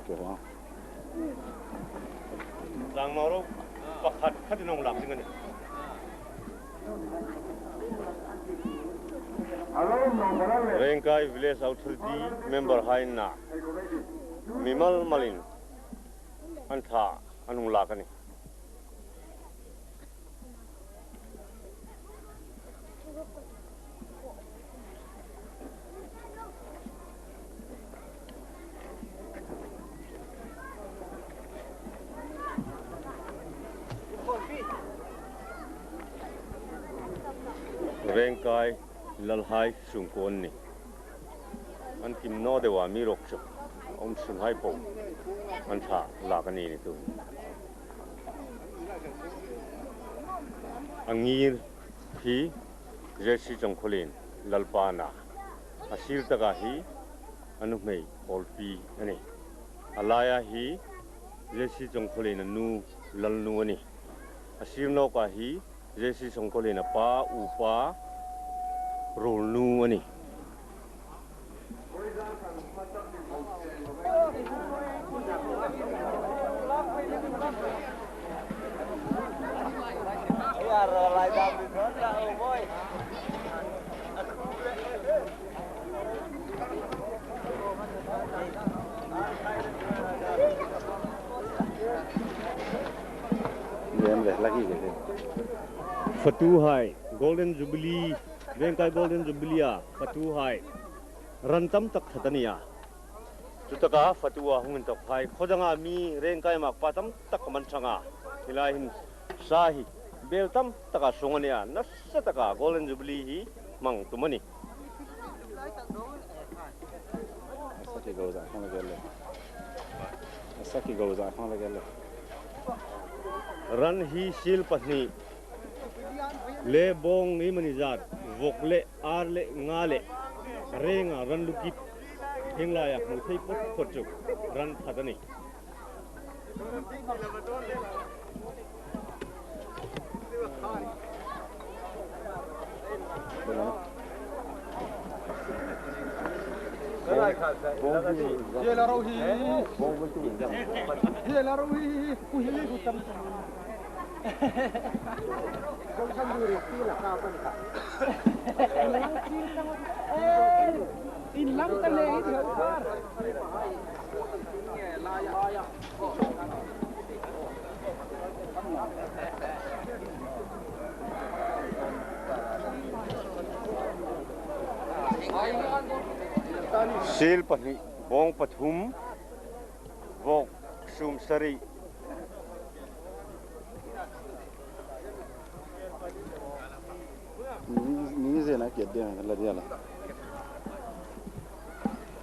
Kira. Lang maro pakat kadinong lak dengan ni. Rengkai Village Authority member Haina Mimal Malin Anta anung lakani. Rengkai lalhai sungkon ni an kim no dewa mi rok chok sun hai po an tha lakani ni tu angir hi jesi jongkholin lalpana asir taka hi anu mei olpi ani alaya hi jesi jongkholin nu lalnu ani asir no ka hi jesi jongkholin pa upa rolnu ani ya rolai dam di sana boy Dia boleh lagi gitu. Fatuhai Golden Jubilee Rengkai Golden Jubilee Fatuhai rantam tak khatania tutaka fatua hungun tak phai khodanga mi Rengkai mak patam tak manchanga ilahin sahi beltam taka songania nassa taka Golden Jubilee hi mang tumani Asaki goza khona gelle. Asaki goza khona gelle. ran hi sil pahni le bong ni manizat vokle arle ngale renga ran lukit hingla ya mu thei pot khotchuk ran thadani ye la rohi ye la rohi ku hi ku tam Kau sendiri sila kapan kak? Ilang tali itu bar. sil pahni bong pathum vok sum sari Ni zena ke dia la dia la.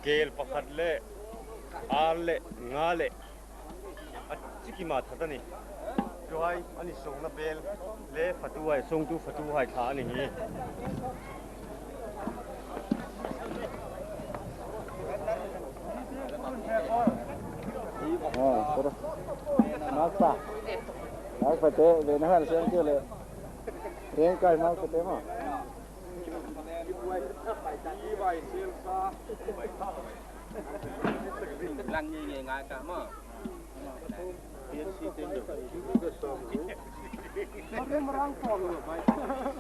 kel pakhatle arle ngale achiki ma thadani joai ani songna bel le fatuai songtu fatuhai tha ani hi Terus. Masa. Nak pete, le nak sen ke le. Rengkai mau pete mah. Lang như nghề ngài cả mà.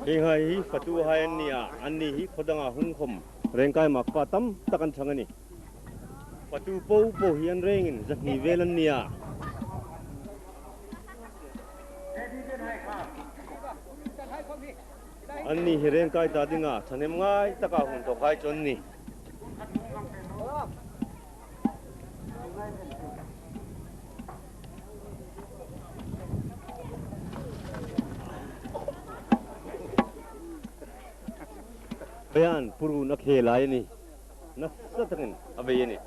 hi hai fatuhai ania anni hi khodanga hungkhom Rengkai mak patam takan thangani patu po hian rengin zahni velan nia anni hi Rengkai ta dinga thanem ngai taka hun to kai chonni bayan puru na khelai ni na satangin abayeni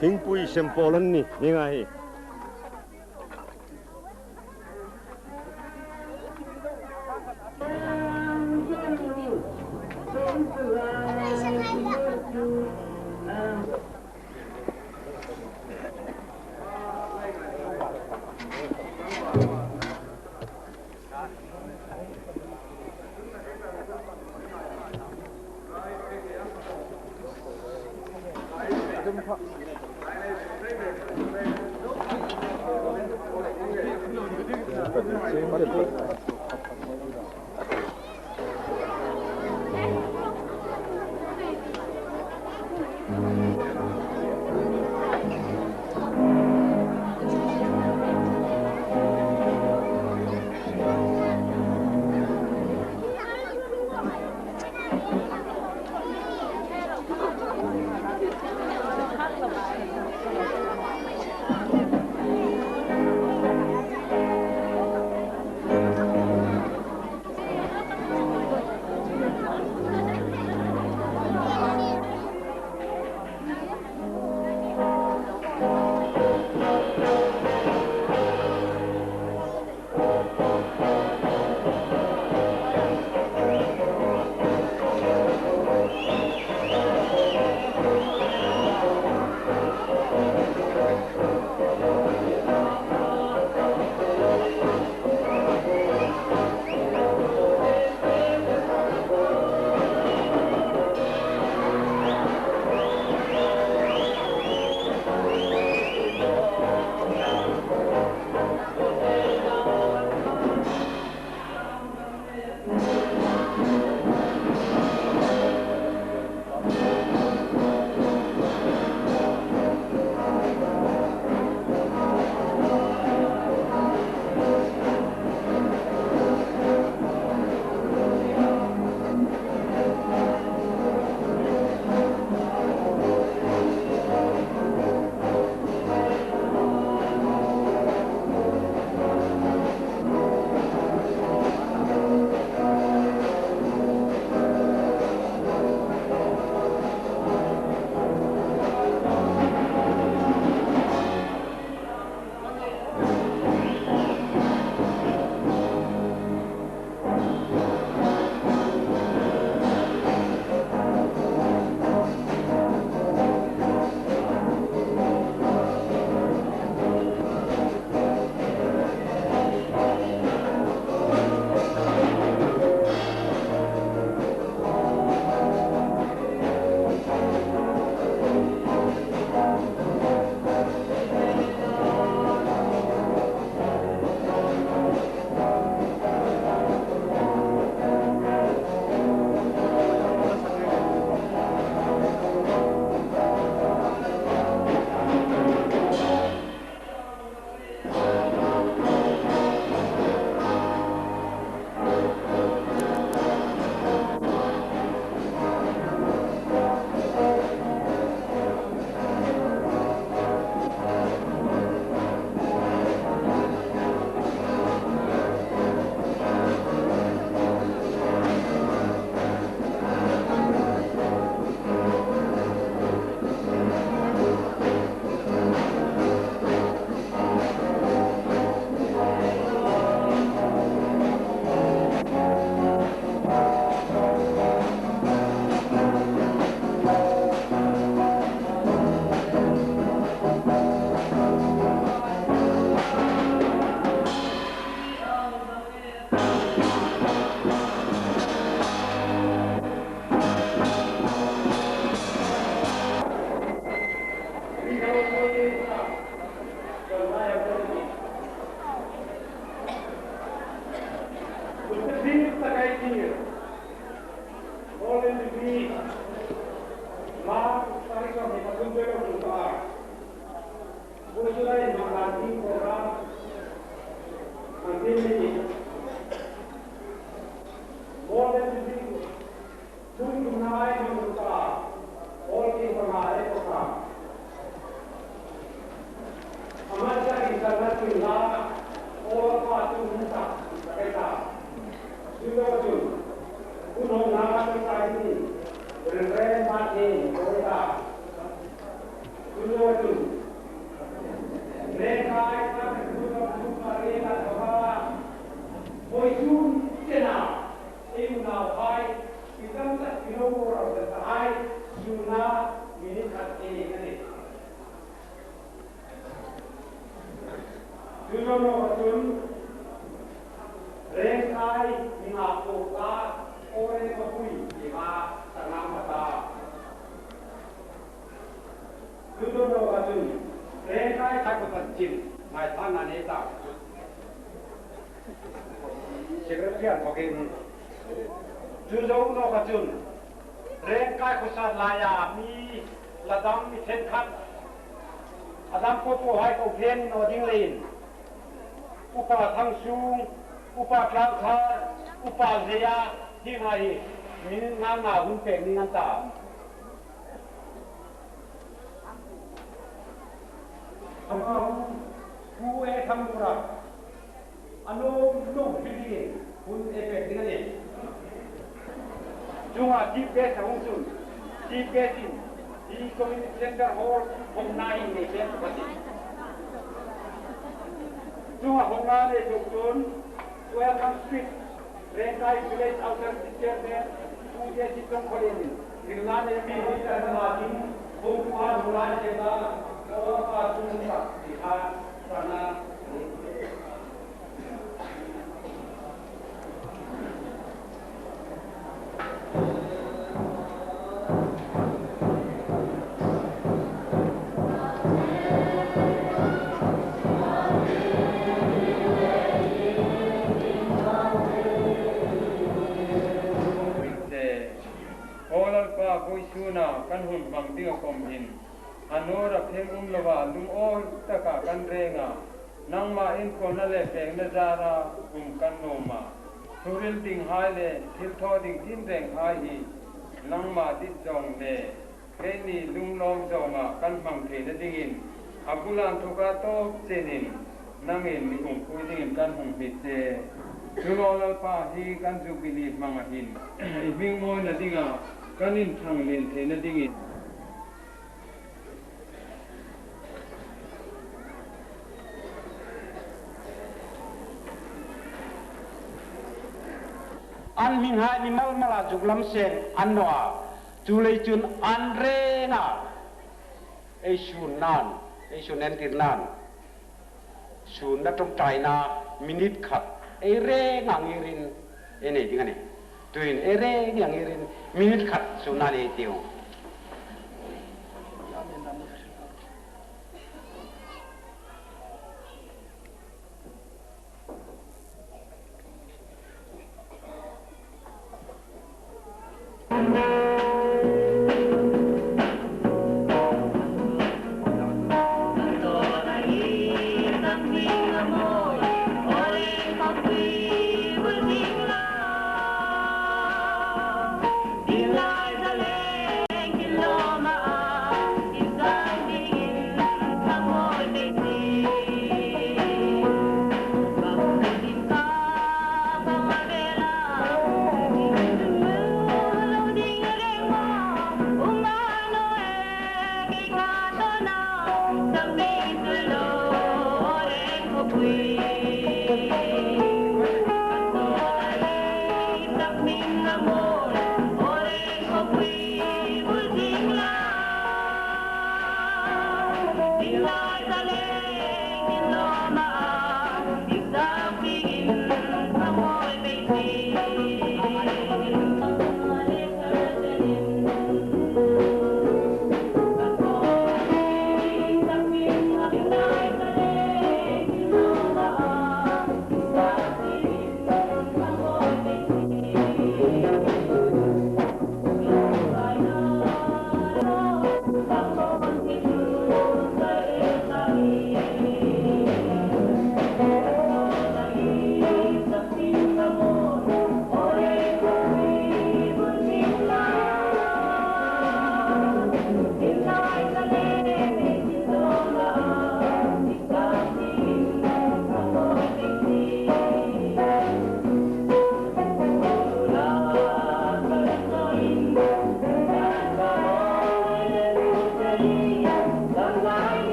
Hingpui sempolan ni ningai. Tudo. Mereka akan berkumpul mereka bahwa Moisun kena imunau hai kita tak kilo orang terhai Yuna ini kat ini. Tujuh orang Rengkai mengakuka orang kepui lima tengah mata. Tujuh orang Rengkai takut tercim, naik tanah neta. Sekretariat mungkin. Tujuh orang Rengkai kusat laya mi ladang mi tenkat. Adam popo hai kau gen oding lain. Upa tangsung, upa kelakar, upa zaya, hinggai, min nganga hunpeng ni nganta. Amang, kue kamura, anu pilih, hun efek dengan ni. Cuma GPS hongsun, GPSin, di community center hall, hongnai ni kan pasti. Cuma hongnai doktor, welcome street, Rengkai village outer teacher there, tujuh sistem koloni. Dengan ni ni ada lagi, hongkuan mulai kita, orang sungai lihat sana. Suna kan hun bang dia komhin anora phengum lawa lum o taka kan renga nang ma in ko na le peng na jara kan noma thuril ding hai le thil tho ding tin reng hai hi nang ma dit jong le ke ni lum long jonga kan bang the na dingin abulan thuka to chenin nangin ni kum pui ding kan hum hit che tulol pa hi kan ju bili mangahin ibing mo na dinga kanin thang len the na dingin an min ha ni mal mala juglam sen anwa julai chun andre na e shunan tirnan shun na trong tai na minute khat e re ngangirin ene dingane tuin e re ngangirin minute khat sunan e tiu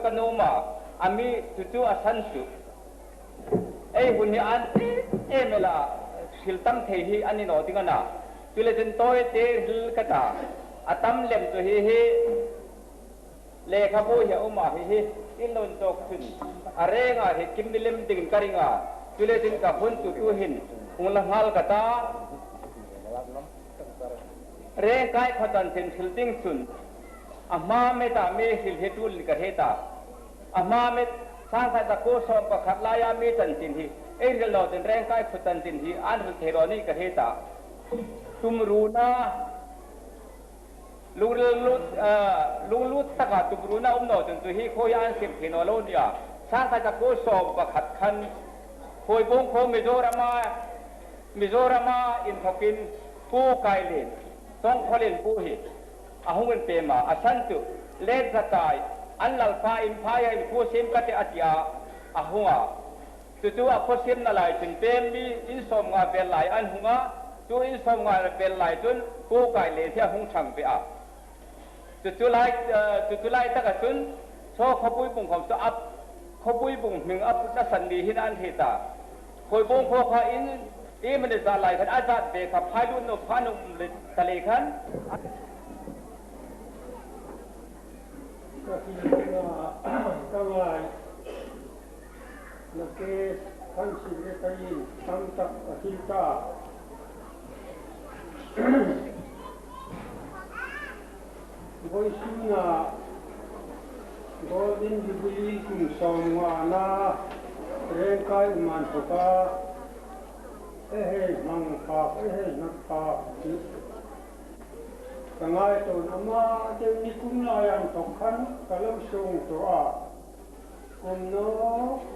kanuma ami tutu asansu hun hi an mela siltam the hi ani no tingana tule tin toy te hil kata atam lem to hi le khabu hi uma hi inon tok thun arenga hi kimilem ding karinga tule tin ka hun tutu hin ungla hal kata re kai khatan tin silting sun amma me ta me hil hetul ka heta amma me sang sai ta ko som pa khatlaya me tan tin hi rel lo tin reng kai khatan tin hi an hil theroni ka heta tumruna lulut taka tumruna umno tin tu hi khoyan sip thinolonia sang sai ta ko som pa khat khan khoi bong kho Mizorama in thokin pu kailin tong kholin pu hi ahungun pema asantu let zatai anlal fa in phaya in pu sim kate atia ahunga tutu a khosim na lai tin pem mi in som nga bel lai an hunga tu in som nga bel lai tun pu kaile thia hung thang pe a tutu lai ta ka tun so khopui bung khom so ap khopui bung ming ap na san di hin an heta khoi bung kho kha inมันจะอะไรกันอาจารย์เบกับพายรุ่นนพานุทะเลขันก็ที่ว่าตั้งไว้นักเกษขันสิเรตัยตั้งตักอธิตาบอยสุนาโกดินจุบิลีคุมสองวานาเรงกายมันทุกามังคานักคาตั้งไงตัวน้ำมาเจ้านิคุมลายันตกขันกะลำส่งตัวกุมโน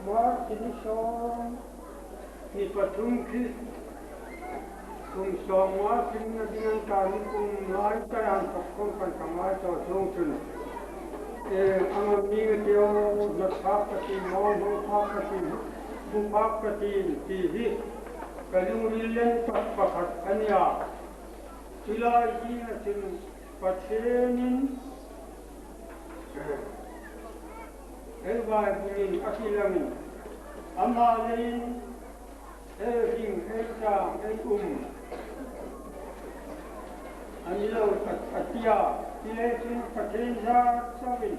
มาจินิสองนิปทุมคิกุมสองว่าจินดินันการกุมน้อยกะยันตกคนกันตั้งไงตัวส่งจุนอันมีเดียวนักภาพกติมองดูภาพกติบุภาพกติที่ฮิkalungrilen pakhat ania tilai ina tin pathenin elbai bunin akilamin amalin hing elta anilo atia tiletin pathenja sabin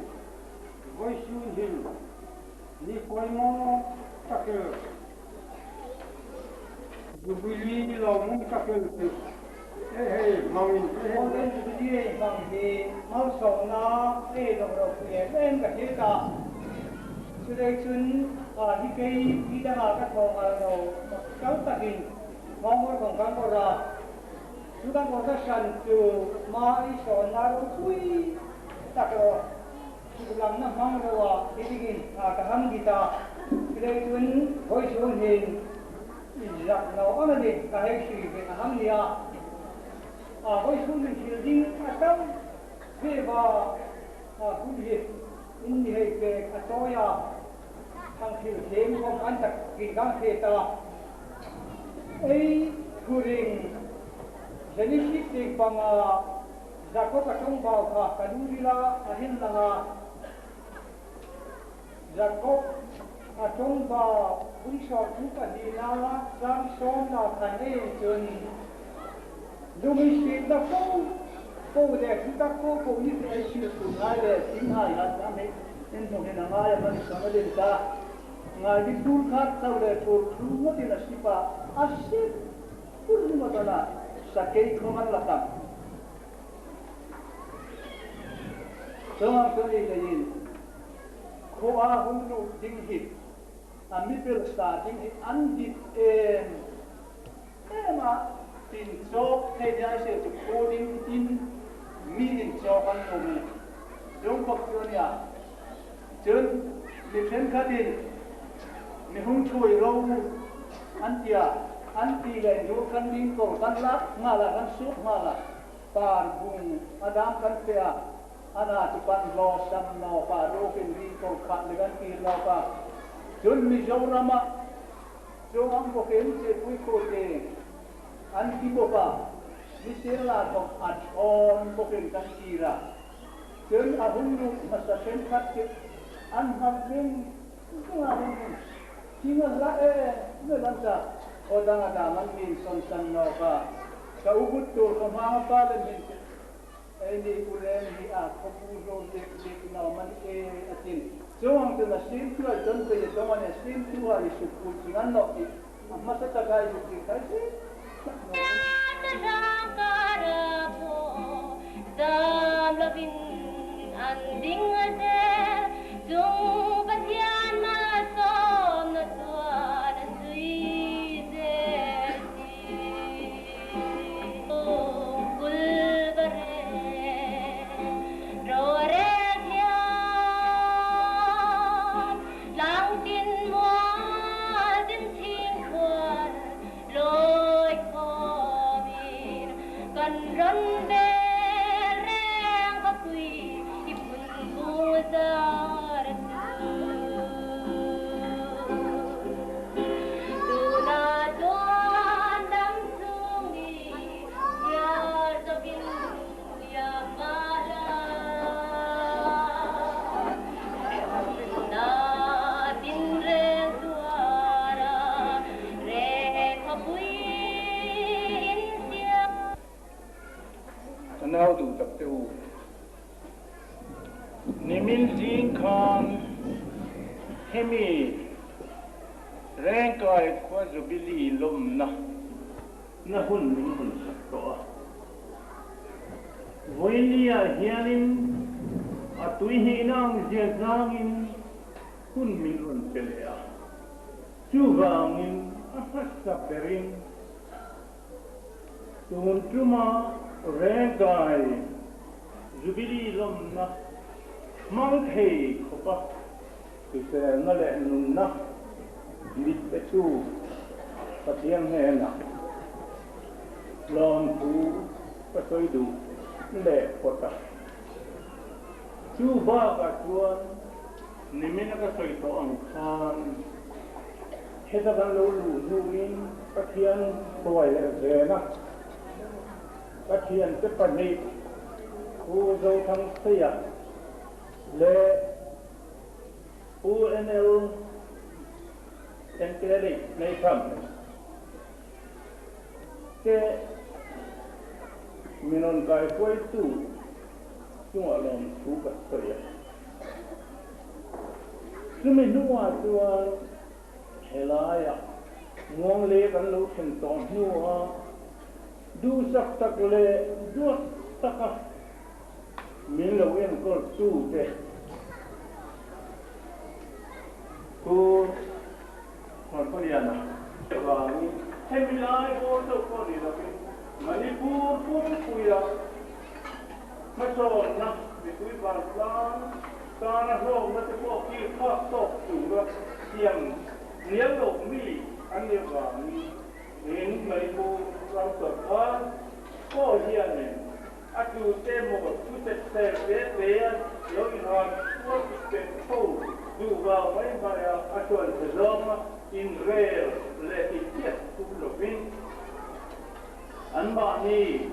voisun hin ni koimo takel Jubilee lo mung kakel mangin Golden Jubilee bang hi mau song na dong ro kuye em ka he ka sudai chun hi kei hi da ka thong a ro kau ta hin mong mor kong kang ko ra su ka ko ta san tu ma i so na ro kui ta ko su lam na mang ro wa hi digin ka ham kita sudai chun hoi chun hin Izak nau ana ni kahai sri be aham nia hoi sun min shilding atam be ba hun hi in ni hei be atoya thang thil them kom an tak ki gang the ta ei kuring jani shi te panga zakko ka tong ba ka kadurila ahin langa zakko atong ba un so tu ka dina sam som na khane chun lumi shi da ko le tu ta ko ni te shi tu na le tin ha ya sa me en mo na ma ya man sa le ta nga di tur khat sa le tur tu mo ti na shi pa ashi tur ni mo ta sa ke ko man la ta so ma ko ni le yin ko a hun no ding hit a middle starting it undit ema tin chok the ja se to coding in meaning chok an no me jong kop chonia chun mi chen khatin mi hung chui ro anti le no kan ding ko kan la ngala kan su ngala par bung adam kan pea ana ti pan lo sam no pa ro kin ding ko khat le kan ki no pa Jun Mizorama, so ang boken se pui kote, anti boba, misela kong on boken kan kira. Jun ahunu masasen katit, an having singa la ne lansa odanga da man min son san no ka ubut to so ma parliament ini ulen di a proposal de no man atin so ang na sim tu don pe de don ne sim tu ali su pu singan no masa ta ga yu ki kai se dam lovin anding ade dung patian ma som na tuan sui de gul bare ro re dia lang tin mo din thing khuan loi kho min kan ron be Now do tập tu nimin jing khan hemi rengkai kwa zubili lum na hun min hun sakto voilia hianin atui hi nang jezangin hun min hun pelea chuwangin ahasa perin tuhun cuma rengkai zubili lum na mang thei khopa tu se na le nun na mit pe tu patiang he na lom tu pa soi du le pota chu ba ka chuan nimin ka soi to ang khan he da ban lo lu nu in patiang toy le ze na patiang te pa ni ku zo thang sia le UNL NKLI nei tham ke minon kai foi tu chung alom thu ka soya sumi nuwa tuan helaya ngong le kan lo chen ton nuwa du sak tak le du taka min lo en ko tu te ko Koreana wa ni hemilai ko to ko ni la Manipur ko kuya maso na bi kui par plan kana ho na te ko ki kha to tu ga siam niel lo mi an ne wa ni en mai ko ram to ka ko hian ne atu te mo tu te te yo ni ha ko te ko du va mai mai atuan te zoma in rare le ikiet tu lo vin an ba ni